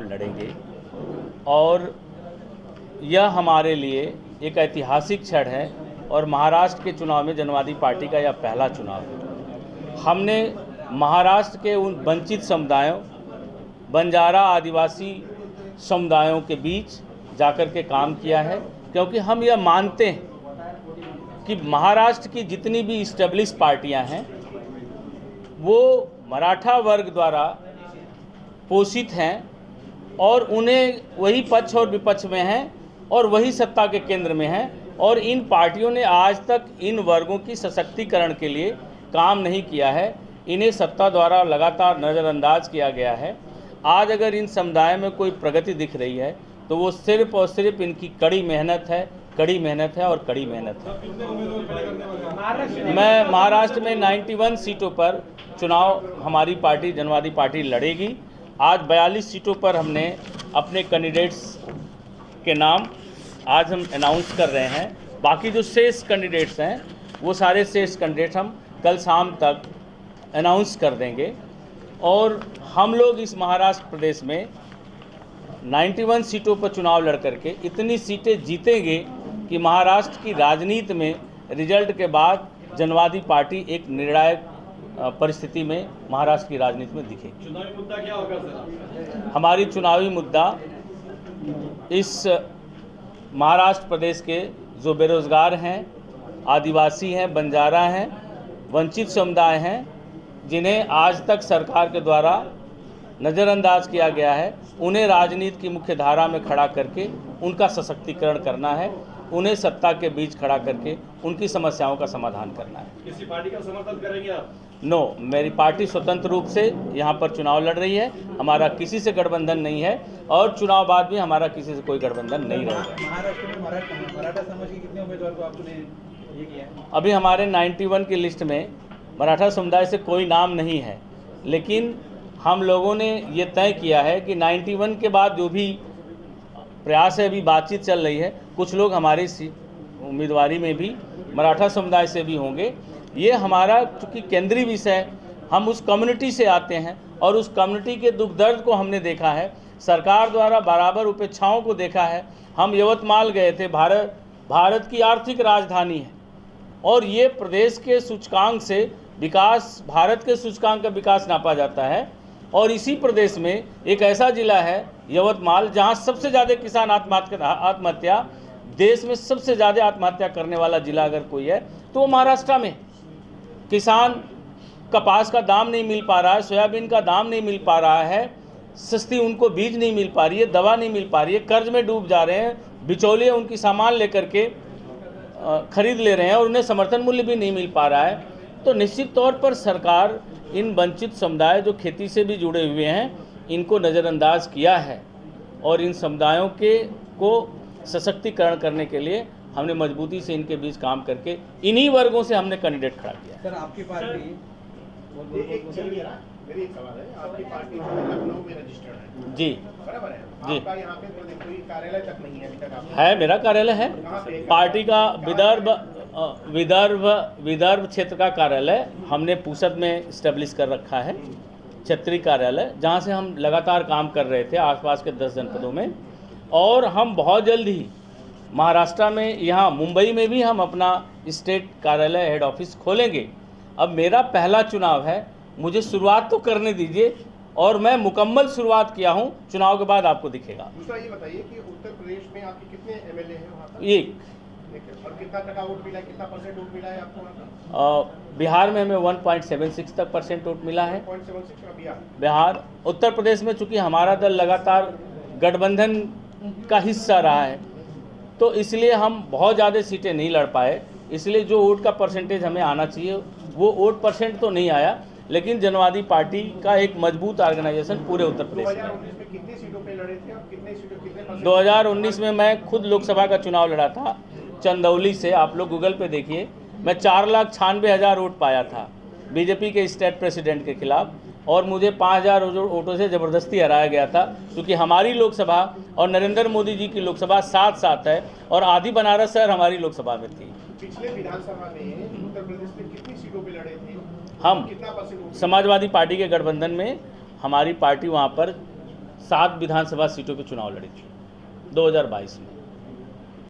लड़ेंगे और यह हमारे लिए एक ऐतिहासिक क्षण है और महाराष्ट्र के चुनाव में जनवादी पार्टी का यह पहला चुनाव है। हमने महाराष्ट्र के उन वंचित समुदायों, बंजारा आदिवासी समुदायों के बीच जाकर के काम किया है, क्योंकि हम यह मानते हैं कि महाराष्ट्र की जितनी भी इस्टेब्लिश पार्टियां हैं वो मराठा वर्ग द्वारा पोषित हैं और उन्हें वही पक्ष और विपक्ष में हैं और वही सत्ता के केंद्र में हैं, और इन पार्टियों ने आज तक इन वर्गों की सशक्तिकरण के लिए काम नहीं किया है। इन्हें सत्ता द्वारा लगातार नज़रअंदाज किया गया है। आज अगर इन समुदाय में कोई प्रगति दिख रही है तो वो सिर्फ और सिर्फ इनकी कड़ी मेहनत है और कड़ी मेहनत है। मैं महाराष्ट्र में 91 सीटों पर चुनाव हमारी पार्टी जनवादी पार्टी लड़ेगी। आज 42 सीटों पर हमने अपने कैंडिडेट्स के नाम आज हम अनाउंस कर रहे हैं। बाकी जो शेष कैंडिडेट्स हैं वो सारे शेष कैंडिडेट हम कल शाम तक अनाउंस कर देंगे और हम लोग इस महाराष्ट्र प्रदेश में 91 सीटों पर चुनाव लड़ करके इतनी सीटें जीतेंगे कि महाराष्ट्र की राजनीति में रिजल्ट के बाद जनवादी पार्टी एक निर्णायक परिस्थिति में महाराष्ट्र की राजनीति में दिखेगी। चुनावी मुद्दा क्या होगा सर? हमारी चुनावी मुद्दा इस महाराष्ट्र प्रदेश के जो बेरोजगार हैं, आदिवासी हैं, बंजारा हैं, वंचित समुदाय हैं, जिन्हें आज तक सरकार के द्वारा नज़रअंदाज किया गया है, उन्हें राजनीति की मुख्य धारा में खड़ा करके उनका सशक्तिकरण करना है, उन्हें सत्ता के बीच खड़ा करके उनकी समस्याओं का समाधान करना है। किसी पार्टी का समर्थन करेंगे आप? नो, मेरी पार्टी स्वतंत्र रूप से यहाँ पर चुनाव लड़ रही है। हमारा किसी से गठबंधन नहीं है और चुनाव बाद भी हमारा किसी से कोई गठबंधन नहीं रहेगा। महाराष्ट्र में मराठा समाज के कितने उम्मीदवार को आपने ये किया है? अभी हमारे 91 की लिस्ट में मराठा समुदाय से कोई नाम नहीं है, लेकिन हम लोगों ने ये तय किया है कि 91 के बाद जो भी प्रयास है, अभी बातचीत चल रही है, कुछ लोग हमारी उम्मीदवारी में भी मराठा समुदाय से भी होंगे। ये हमारा चूँकि केंद्रीय विषय है, हम उस कम्युनिटी से आते हैं और उस कम्युनिटी के दुख दर्द को हमने देखा है, सरकार द्वारा बराबर उपेक्षाओं को देखा है। हम यवतमाल गए थे, भारत की आर्थिक राजधानी है और ये प्रदेश के सूचकांक से विकास, भारत के सूचकांक का विकास नापा जाता है और इसी प्रदेश में एक ऐसा ज़िला है यवतमाल जहाँ सबसे ज़्यादा किसान आत्महत्या, देश में सबसे ज़्यादा आत्महत्या करने वाला ज़िला अगर कोई है तो वो महाराष्ट्र में। किसान कपास का दाम नहीं मिल पा रहा है, सोयाबीन का दाम नहीं मिल पा रहा है, सस्ती उनको बीज नहीं मिल पा रही है, दवा नहीं मिल पा रही है, कर्ज में डूब जा रहे हैं, बिचौलिए उनकी सामान लेकर के खरीद ले रहे हैं और उन्हें समर्थन मूल्य भी नहीं मिल पा रहा है। तो निश्चित तौर पर सरकार इन वंचित समुदाय जो खेती से भी जुड़े हुए हैं इनको नज़रअंदाज किया है और इन समुदायों को सशक्तिकरण करने के लिए हमने मजबूती से इनके बीच काम करके इन्हीं वर्गों से हमने कैंडिडेट खड़ा किया। सर, आपकी पार्टी मेरी एक सवाल है, आपकी पार्टी लखनऊ में रजिस्टर्ड है? जी, बराबर है। जी। आपका यहाँ पे कोई कार्यालय तक नहीं है अभी तक? आपका है, मेरा कार्यालय है। पार्टी का विदर्भ क्षेत्र का कार्यालय हमने पूसद में इस्टेब्लिश कर रखा है, क्षेत्रीय कार्यालय, जहाँ से हम लगातार काम कर रहे थे आसपास के 10 जनपदों में, और हम बहुत जल्द ही महाराष्ट्र में, यहाँ मुंबई में भी हम अपना स्टेट कार्यालय हेड ऑफिस खोलेंगे। अब मेरा पहला चुनाव है, मुझे शुरुआत तो करने दीजिए और मैं मुकम्मल शुरुआत किया हूँ, चुनाव के बाद आपको दिखेगा। दूसरा ये बताइए कि उत्तर प्रदेश में आपके कितने एमएलए हैं वहाँ पर? एक। और कितना टका वोट मिला है, कितना परसेंट वोट मिला है आपको वहाँ पर? बिहार में हमें 1.76 तक % वोट मिला है। 1.76 का बिहार। उत्तर प्रदेश में चूँकि हमारा दल लगातार गठबंधन का हिस्सा रहा है तो इसलिए हम बहुत ज़्यादा सीटें नहीं लड़ पाए, इसलिए जो वोट का परसेंटेज हमें आना चाहिए वो वोट % तो नहीं आया, लेकिन जनवादी पार्टी का एक मजबूत ऑर्गेनाइजेशन पूरे उत्तर प्रदेश में। 2019 में कितनी सीटों पे लड़े थे आप? कितने सीटों, कितने परसेंट? 2019 में मैं खुद लोकसभा का चुनाव लड़ा था चंदौली से, आप लोग गूगल पे देखिए, मैं 4,96,000 वोट पाया था बीजेपी के स्टेट प्रेसिडेंट के खिलाफ और मुझे 5,000 वोटों से ज़बरदस्ती हराया गया था, क्योंकि हमारी लोकसभा और नरेंद्र मोदी जी की लोकसभा साथ साथ है और आधी बनारस शहर हमारी लोकसभा में थी। पिछले विधानसभा में उत्तर प्रदेश में कितनी सीटों पे लड़े थे? हम कितना परसेंट? समाजवादी पार्टी के गठबंधन में हमारी पार्टी वहाँ पर 7 विधानसभा सीटों पे चुनाव लड़ी थी 2022 में।